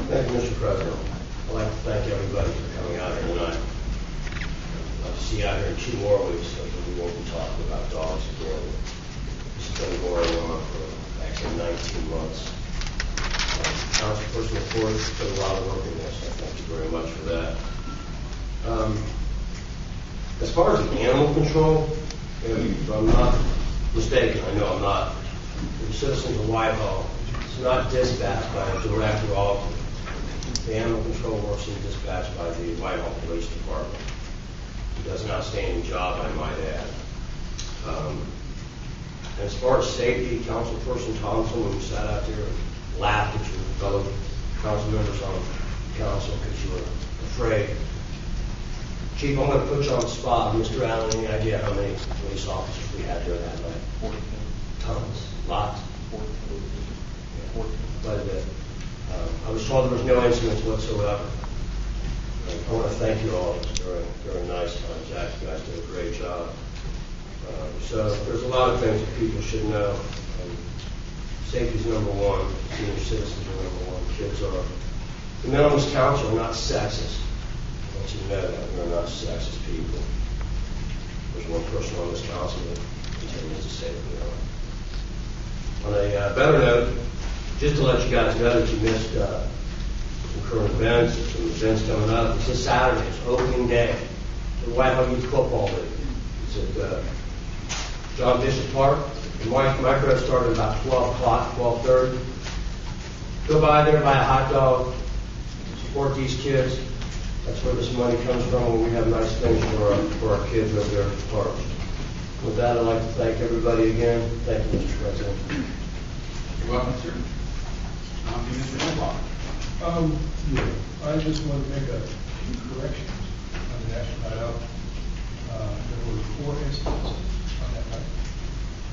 Thank you, Mr. President. I'd like to thank everybody for coming out here tonight. I'd like to see you out here in 2 more weeks so that we won't be talking about dogs again. This has been going on for actually 19 months. Councilperson McCord put a lot of work in this. I thank you very much for that. As far as animal control, if I'm not mistaken, I know I'm not, the citizens of Whitehall, it's not dispatched by a director officer. The animal control works in dispatched by the Whitehall Police Department. He does an outstanding job, I might add. As far as safety, Councilperson Thompson, when you sat out there and laughed at your fellow council members on council because you were afraid. Chief, I'm going to put you on the spot. Mr. Allen, any idea how many police officers we had there that night? 14. Tons. Lots. 14. Yeah. Quite a bit. I was told there was no incidents whatsoever. I want to thank you all. It was very, very nice. Jack, you guys did a great job. So there's a lot of things that people should know. Safety is number one. Senior citizens are number one. Kids are. The men on this council are not sexist. I want you to know that we're not sexist people. There's one person on this council that continues to say that we are. On a better note, just to let you guys know that you missed some current events, some events coming up. It's this Saturday. It's opening day for the Whitehall Youth Football League. It's at John Bishop Park. The micro started about 12 o'clock, 12:30. Go by there, buy a hot dog, support these kids. That's where this money comes from when we have nice things for our kids over there at the park. With that, I'd like to thank everybody again. Thank you, Mr. President. You're welcome, sir. Mr. Limbaugh. I just want to make a few corrections on the National Night Out. There were 4 incidents on that night.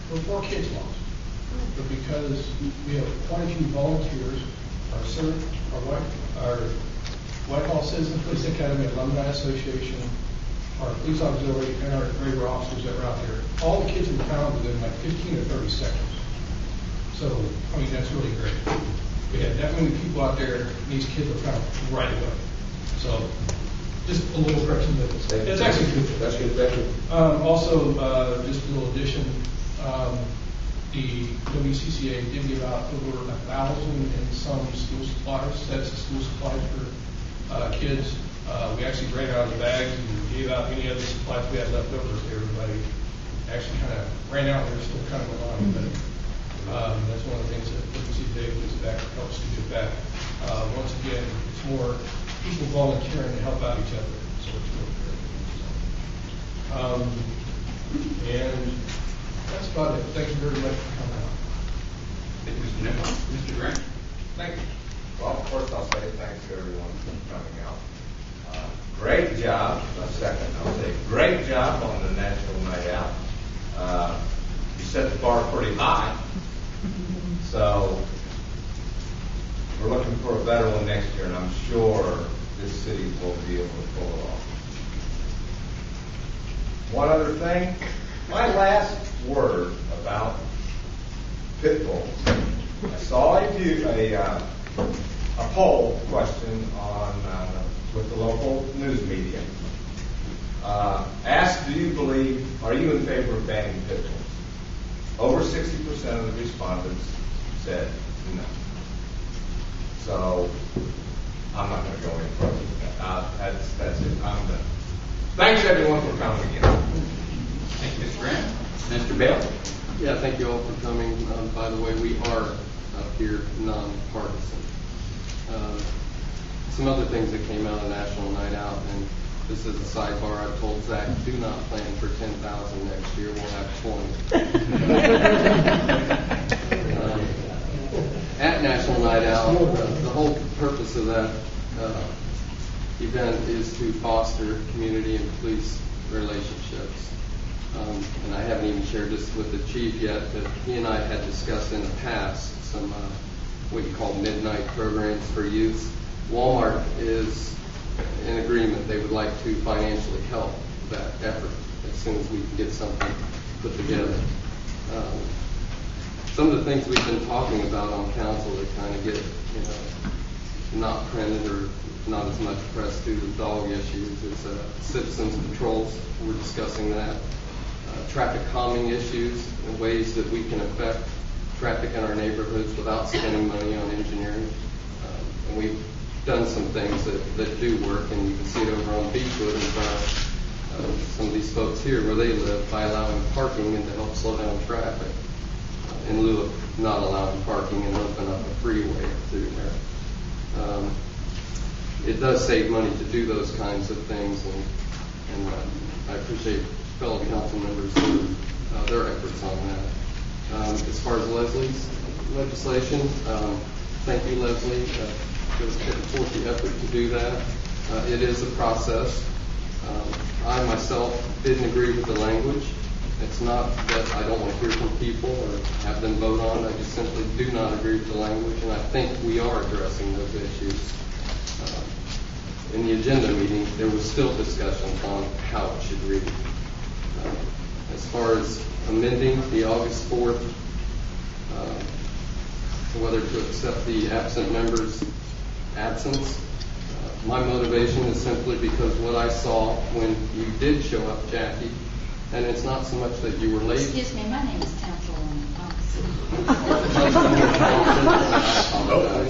There were 4 kids lost. But because we have quite a few volunteers, our Whitehall Citizen Police Academy Alumni Association, our police auxiliary, and our regular officers that were out there, all the kids were found within like 15 or 30 seconds. So, I mean, that's really great. We had that many people out there, and these kids were found right away. So, just a little correction. That's actually good. That's good. Thank you. Also, just a little addition, the WCCA did give out over 1,000 and some school supplies, sets of school supplies for kids. We actually ran out of the bags and gave out any other supplies we had left over to everybody. Actually kind of ran out, and they're still kind of alive, but that's one of the things that WCCA gives back, helps to give back. Once again, it's more people volunteering to help out each other, so it's really great. And that's about it. Thank you very much for coming out. Thank you, Mr. Limbaugh. Mr. Grant. Thank you. Well, first I'll say thanks to everyone for coming out. Great job. Second, I'll say great job on the National Night Out. You set the bar pretty high. So we're looking for a better one next year, and I'm sure this city will be able to pull it off. One other thing, my last word about pit bulls. I saw a poll question on with the local news media. Asked, are you in favor of banning pit bulls? Over 60% of the respondents said no. So I'm not going to go any further with that. That's it. I'm done. Thanks everyone for coming again. Thank you, Mr. Grant. Mr. Bale. Yeah, thank you all for coming. By the way, we are up here nonpartisan. Some other things that came out of National Night Out, and this is a sidebar. I've told Zach, do not plan for 10,000 next year. We'll have 20. At National Night Out, the whole purpose of that event is to foster community and police relationships. And I haven't even shared this with the chief yet, but he and I had discussed in the past some what you call midnight programs for youth. Walmart is in agreement. They would like to financially help that effort as soon as we can get something put together. Some of the things we've been talking about on council that kind of get not printed or not as much press due to dog issues. It's citizens patrols. We're discussing that. Traffic calming issues and ways that we can affect traffic in our neighborhoods without spending money on engineering. And we've done some things that do work, and you can see it over on Beechwood in front of some of these folks here where they live by allowing parking and to help slow down traffic in lieu of not allowing parking and open up a freeway through there. It does save money to do those kinds of things, and I appreciate fellow council members for their efforts on that. As far as Leslie's legislation, thank you, Leslie, for putting forth the effort to do that. It is a process. I myself didn't agree with the language. It's not that I don't want to hear from people or have them vote on it. I just simply do not agree with the language, and I think we are addressing those issues. In the agenda meeting, there was still discussion on how it should read. As far as amending the August 4th, whether to accept the absent member's absence, my motivation is simply because what I saw when you did show up, Jackie, and it's not so much that you were late. Excuse me, my name is Councilwoman Thompson.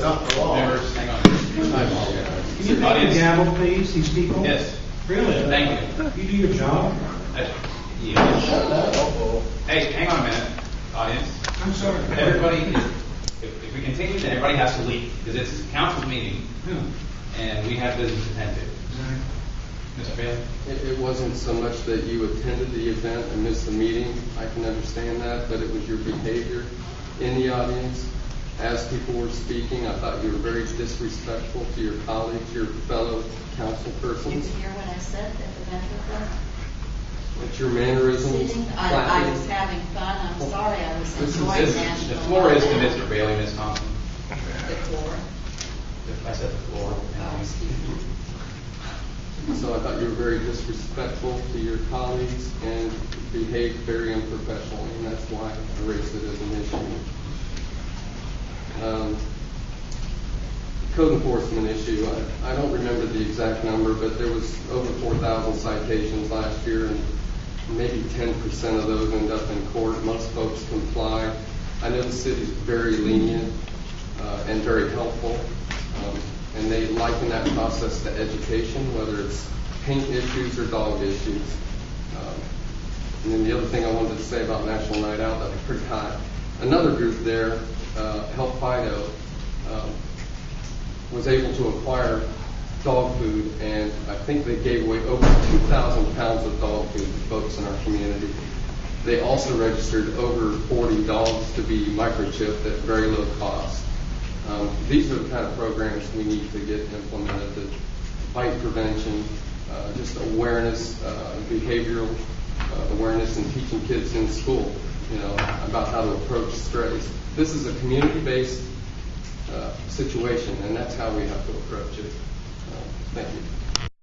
Not for long. Members, hang on. I apologize. Can you take the gavel, please, these people? Yes. Really? Thank you. You do your job? Yeah. Hey, hang on a minute, audience. I'm sorry. Everybody, if we continue, then everybody has to leave, because it's a council meeting, and we have business to attend to. Mr. Bailey? It wasn't so much that you attended the event and missed the meeting. I can understand that, but it was your behavior in the audience as people were speaking. I thought you were very disrespectful to your colleagues, your fellow council Did persons. you hear what I said at the Metro It's your mannerisms. Sitting? I was having fun. I'm sorry. I was enjoying The national. floor is to Mr. Bailey, Ms. Thompson. The floor. I said the floor. Oh, excuse me. So I thought you were very disrespectful to your colleagues and behaved very unprofessionally, and that's why I raised it as an issue. Code enforcement issue, I don't remember the exact number, but there was over 4,000 citations last year, and maybe 10% of those end up in court. Most folks comply. I know the city's very lenient and very helpful. And they liken that process to education, whether it's paint issues or dog issues. And then the other thing I wanted to say about National Night Out that I forgot, another group there, Help Fido, was able to acquire dog food, and I think they gave away over 2,000 pounds of dog food to folks in our community. They also registered over 40 dogs to be microchipped at very low cost. These are the kind of programs we need to get implemented: to bite prevention, just awareness, behavioral awareness, and teaching kids in school, about how to approach strays. This is a community-based situation, and that's how we have to approach it. Thank you.